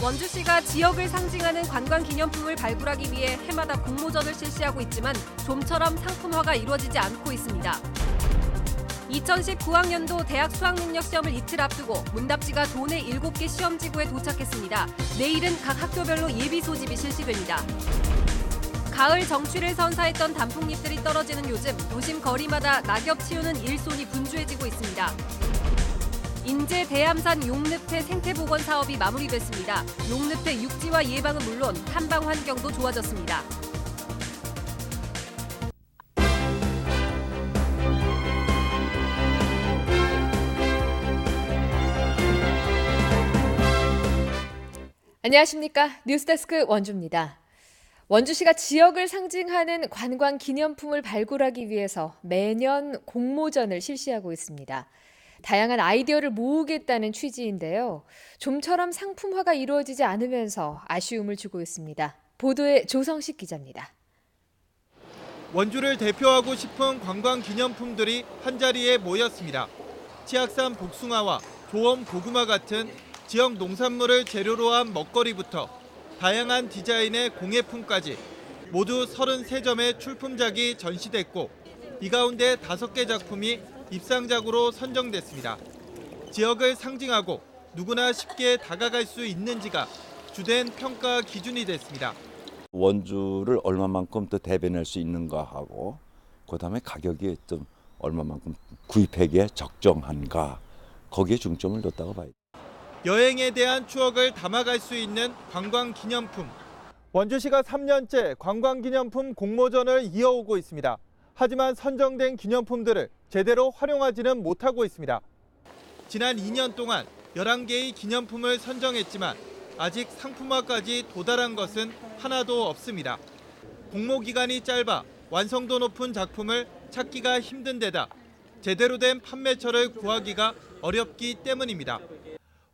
원주시가 지역을 상징하는 관광기념품을 발굴하기 위해 해마다 공모전을 실시하고 있지만 좀처럼 상품화가 이루어지지 않고 있습니다. 2019학년도 대학 수학능력시험을 이틀 앞두고 문답지가 도내 7개 시험지구에 도착했습니다. 내일은 각 학교별로 예비 소집이 실시됩니다. 가을 정취를 선사했던 단풍잎들이 떨어지는 요즘 도심 거리마다 낙엽 치우는 일손이 분주해지고 있습니다. 인제 대암산 용늪해 생태복원 사업이 마무리됐습니다. 용늪해 육지화 예방은 물론 탐방 환경도 좋아졌습니다. 안녕하십니까. 뉴스데스크 원주입니다. 원주시가 지역을 상징하는 관광 기념품을 발굴하기 위해서 매년 공모전을 실시하고 있습니다. 다양한 아이디어를 모으겠다는 취지인데요. 좀처럼 상품화가 이루어지지 않으면서 아쉬움을 주고 있습니다. 보도에 조성식 기자입니다. 원주를 대표하고 싶은 관광 기념품들이 한자리에 모였습니다. 치악산 복숭아와 조엄 고구마 같은 지역 농산물을 재료로 한 먹거리부터 다양한 디자인의 공예품까지 모두 33점의 출품작이 전시됐고 이 가운데 5개 작품이 입상작으로 선정됐습니다. 지역을 상징하고 누구나 쉽게 다가갈 수 있는지가 주된 평가 기준이 됐습니다. 원주를 얼마만큼 더 대변할 수 있는가 하고 그다음에 가격이 좀 얼마만큼 구입하기에 적정한가 거기에 중점을 뒀다고 봐요. 여행에 대한 추억을 담아갈 수 있는 관광기념품. 원주시가 3년째 관광기념품 공모전을 이어오고 있습니다. 하지만 선정된 기념품들을 제대로 활용하지는 못하고 있습니다. 지난 2년 동안 11개의 기념품을 선정했지만 아직 상품화까지 도달한 것은 하나도 없습니다. 공모 기간이 짧아 완성도 높은 작품을 찾기가 힘든 데다 제대로 된 판매처를 구하기가 어렵기 때문입니다.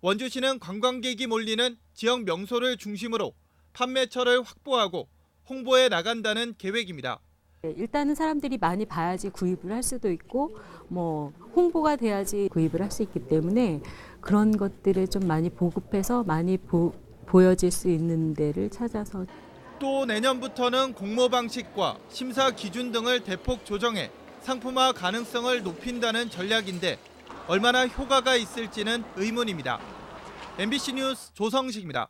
원주시는 관광객이 몰리는 지역 명소를 중심으로 판매처를 확보하고 홍보해 나간다는 계획입니다. 일단은 사람들이 많이 봐야지 구입을 할 수도 있고 홍보가 돼야지 구입을 할 수 있기 때문에 그런 것들을 좀 많이 보급해서 많이 보여질 수 있는 데를 찾아서 또 내년부터는 공모 방식과 심사 기준 등을 대폭 조정해 상품화 가능성을 높인다는 전략인데 얼마나 효과가 있을지는 의문입니다. MBC 뉴스 조성식입니다.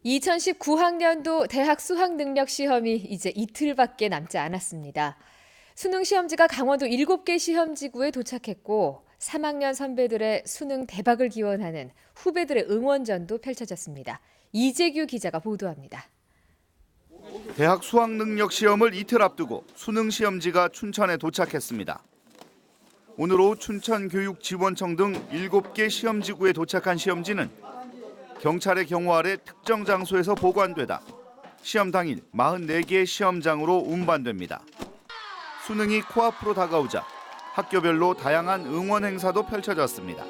2019학년도 대학 수학능력시험이 이제 이틀밖에 남지 않았습니다. 수능 시험지가 강원도 7개 시험지구에 도착했고 3학년 선배들의 수능 대박을 기원하는 후배들의 응원전도 펼쳐졌습니다. 이재규 기자가 보도합니다. 대학 수학능력시험을 이틀 앞두고 수능 시험지가 춘천에 도착했습니다. 오늘 오후 춘천교육지원청 등 7개 시험지구에 도착한 시험지는 경찰의 경호 아래 특정 장소에서 보관되다 시험 당일 44개의 시험장으로 운반됩니다. 수능이 코앞으로 다가오자 학교별로 다양한 응원 행사도 펼쳐졌습니다.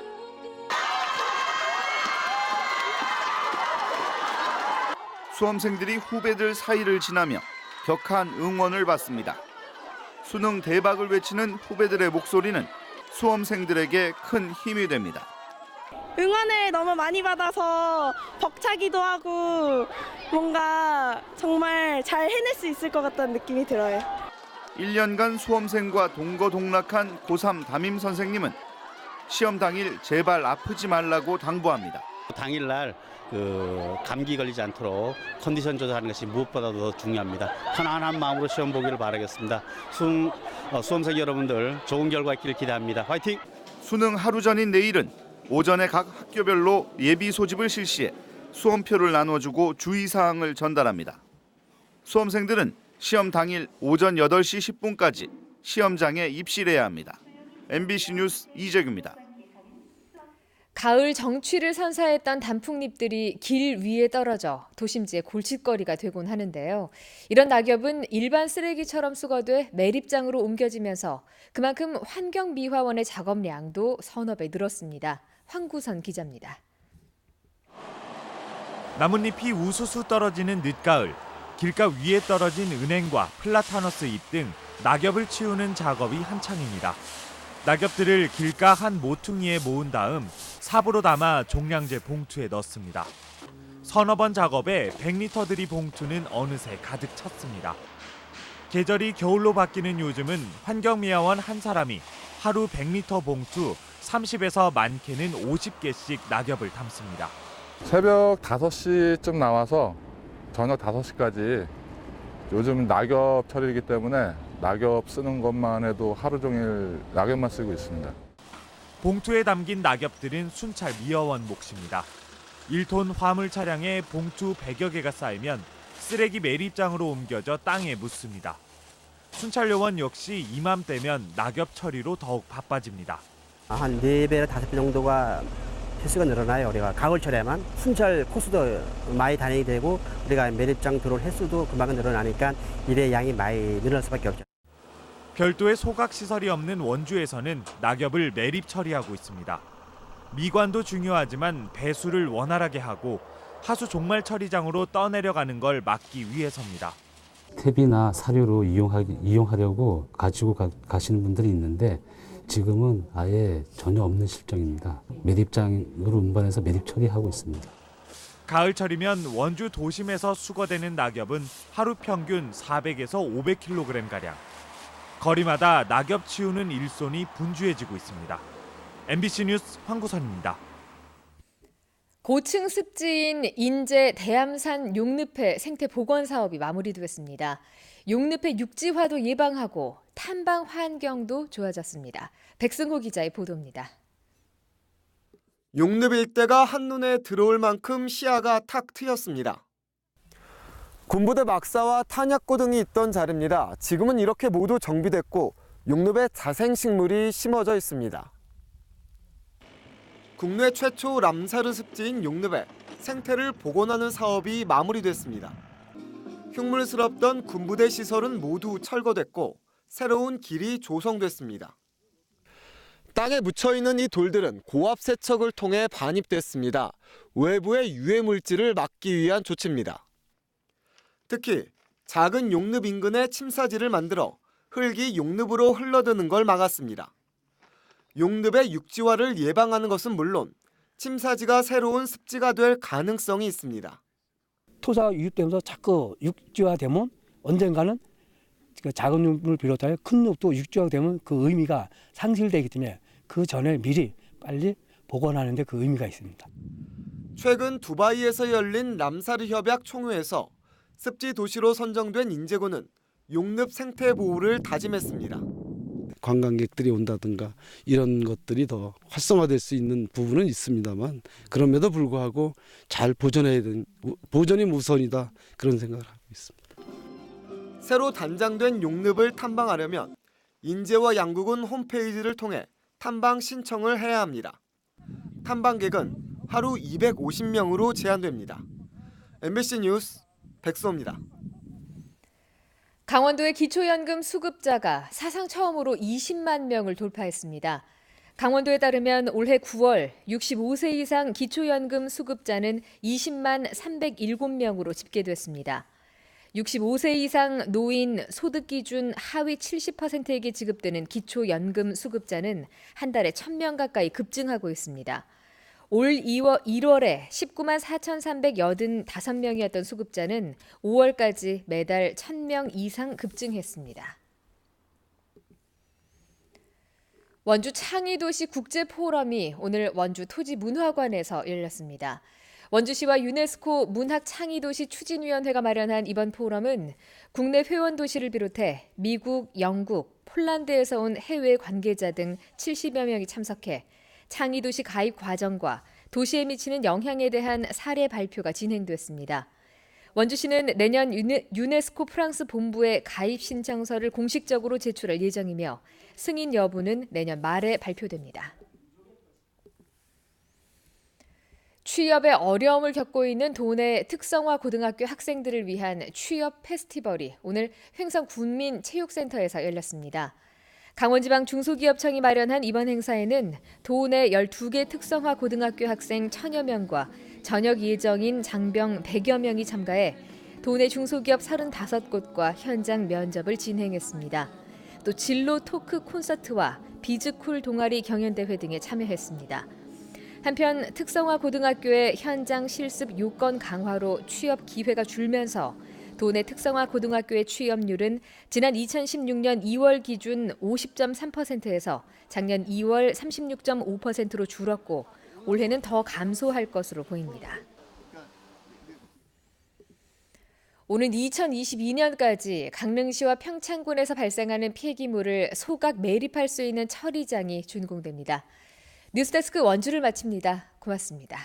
수험생들이 후배들 사이를 지나며 격한 응원을 받습니다. 수능 대박을 외치는 후배들의 목소리는 수험생들에게 큰 힘이 됩니다. 응원을 너무 많이 받아서 벅차기도 하고 뭔가 정말 잘 해낼 수 있을 것 같다는 느낌이 들어요. 1년간 수험생과 동거동락한 고3 담임 선생님은 시험 당일 제발 아프지 말라고 당부합니다. 당일날 감기 걸리지 않도록 컨디션 조절하는 것이 무엇보다도 더 중요합니다. 편안한 마음으로 시험 보기를 바라겠습니다. 수험생 여러분들 좋은 결과 있기를 기대합니다. 화이팅! 수능 하루 전인 내일은 오전에 각 학교별로 예비 소집을 실시해 수험표를 나눠주고 주의사항을 전달합니다. 수험생들은 시험 당일 오전 8시 10분까지 시험장에 입실해야 합니다. MBC 뉴스 이재규입니다. 가을 정취를 선사했던 단풍잎들이 길 위에 떨어져 도심지의 골칫거리가 되곤 하는데요. 이런 낙엽은 일반 쓰레기처럼 수거돼 매립장으로 옮겨지면서 그만큼 환경미화원의 작업량도 서너 배 늘었습니다. 황구선 기자입니다. 나뭇잎이 우수수 떨어지는 늦가을, 길가 위에 떨어진 은행과 플라타너스 잎 등 낙엽을 치우는 작업이 한창입니다. 낙엽들을 길가 한 모퉁이에 모은 다음 삽으로 담아 종량제 봉투에 넣습니다. 서너 번 작업에 100리터들이 봉투는 어느새 가득 찼습니다. 계절이 겨울로 바뀌는 요즘은 환경미화원 한 사람이 하루 100리터 봉투 30에서 많게는 50개씩 낙엽을 담습니다. 새벽 5시쯤 나와서 저녁 5시까지 요즘 낙엽철이기 때문에 낙엽 쓰는 것만 해도 하루 종일 낙엽만 쓰고 있습니다. 봉투에 담긴 낙엽들은 순찰 미화원 몫입니다. 1톤 화물 차량에 봉투 100여 개가 쌓이면 쓰레기 매립장으로 옮겨져 땅에 묻습니다. 순찰 요원 역시 이맘때면 낙엽 처리로 더욱 바빠집니다. 한 4배에서 5배 정도가 횟수가 늘어나요. 우리가 가을철에만 순찰 코스도 많이 다니게 되고 우리가 매립장 들어올 횟수도 금방 늘어나니까 일의 양이 많이 늘어날 수밖에 없죠. 별도의 소각시설이 없는 원주에서는 낙엽을 매립 처리하고 있습니다. 미관도 중요하지만 배수를 원활하게 하고 하수 종말 처리장으로 떠내려가는 걸 막기 위해서입니다. 퇴비나 사료로 이용하려고 가지고 가시는 분들이 있는데 지금은 아예 전혀 없는 실정입니다. 매립장으로 운반해서 매립 처리하고 있습니다. 가을철이면 원주 도심에서 수거되는 낙엽은 하루 평균 400에서 500kg가량. 거리마다 낙엽 치우는 일손이 분주해지고 있습니다. MBC 뉴스 황구선입니다. 고층 습지인 인제 대암산 용늪해 생태 복원 사업이 마무리됐습니다. 용늪해 육지화도 예방하고 탐방 환경도 좋아졌습니다. 백승호 기자의 보도입니다. 용늪 일대가 한눈에 들어올 만큼 시야가 탁 트였습니다. 군부대 막사와 탄약고 등이 있던 자리입니다. 지금은 이렇게 모두 정비됐고 용늪에 자생식물이 심어져 있습니다. 국내 최초 람사르 습지인 용늪에 생태를 복원하는 사업이 마무리됐습니다. 흉물스럽던 군부대 시설은 모두 철거됐고 새로운 길이 조성됐습니다. 땅에 묻혀있는 이 돌들은 고압 세척을 통해 반입됐습니다. 외부의 유해 물질을 막기 위한 조치입니다. 특히 작은 용늪 인근에 침사지를 만들어 흙이 용늪으로 흘러드는 걸 막았습니다. 용늪의 육지화를 예방하는 것은 물론 침사지가 새로운 습지가 될 가능성이 있습니다. 토사가 유입되면서 자꾸 육지화되면 언젠가는 작은 잎을 비롯하여 큰 잎도 육지화되면 그 의미가 상실되기 때문에 그 전에 미리 빨리 복원하는 데 그 의미가 있습니다. 최근 두바이에서 열린 람사르 협약 총회에서 습지 도시로 선정된 인제군은 용늪 생태 보호를 다짐했습니다. 관광객들이 온다든가 이런 것들이 더 활성화될 수 있는 부분은 있습니다만 그럼에도 불구하고 잘 보존해야 되는 보존이 우선이다 그런 생각을 하고 있습니다. 새로 단장된 용늪을 탐방하려면 인제와 양구군 홈페이지를 통해 탐방 신청을 해야 합니다. 탐방객은 하루 250명으로 제한됩니다. MBC 뉴스 백수호입니다. 강원도의 기초연금 수급자가 사상 처음으로 20만 명을 돌파했습니다. 강원도에 따르면 올해 9월 65세 이상 기초연금 수급자는 20만 307명으로 집계됐습니다. 65세 이상 노인 소득 기준 하위 70%에게 지급되는 기초연금 수급자는 한 달에 1,000명 가까이 급증하고 있습니다. 올 1월에 19만 4,385명이었던 수급자는 5월까지 매달 1,000명 이상 급증했습니다. 원주 창의도시 국제포럼이 오늘 원주 토지문화관에서 열렸습니다. 원주시와 유네스코 문학창의도시 추진위원회가 마련한 이번 포럼은 국내 회원 도시를 비롯해 미국, 영국, 폴란드에서 온 해외 관계자 등 70여 명이 참석해 창의도시 가입 과정과 도시에 미치는 영향에 대한 사례 발표가 진행됐습니다. 원주시는 내년 유네스코 프랑스 본부에 가입 신청서를 공식적으로 제출할 예정이며 승인 여부는 내년 말에 발표됩니다. 취업에 어려움을 겪고 있는 도내 특성화 고등학교 학생들을 위한 취업 페스티벌이 오늘 횡성 군민체육센터에서 열렸습니다. 강원지방 중소기업청이 마련한 이번 행사에는 도내 12개 특성화 고등학교 학생 1,000여 명과 전역 예정인 장병 100여 명이 참가해 도내 중소기업 35곳과 현장 면접을 진행했습니다. 또 진로 토크 콘서트와 비즈쿨 동아리 경연대회 등에 참여했습니다. 한편 특성화 고등학교의 현장 실습 요건 강화로 취업 기회가 줄면서 도내 특성화 고등학교의 취업률은 지난 2016년 2월 기준 50.3%에서 작년 2월 36.5%로 줄었고 올해는 더 감소할 것으로 보입니다. 오는 2022년까지 강릉시와 평창군에서 발생하는 폐기물을 소각 매립할 수 있는 처리장이 준공됩니다. 뉴스데스크 원주를 마칩니다. 고맙습니다.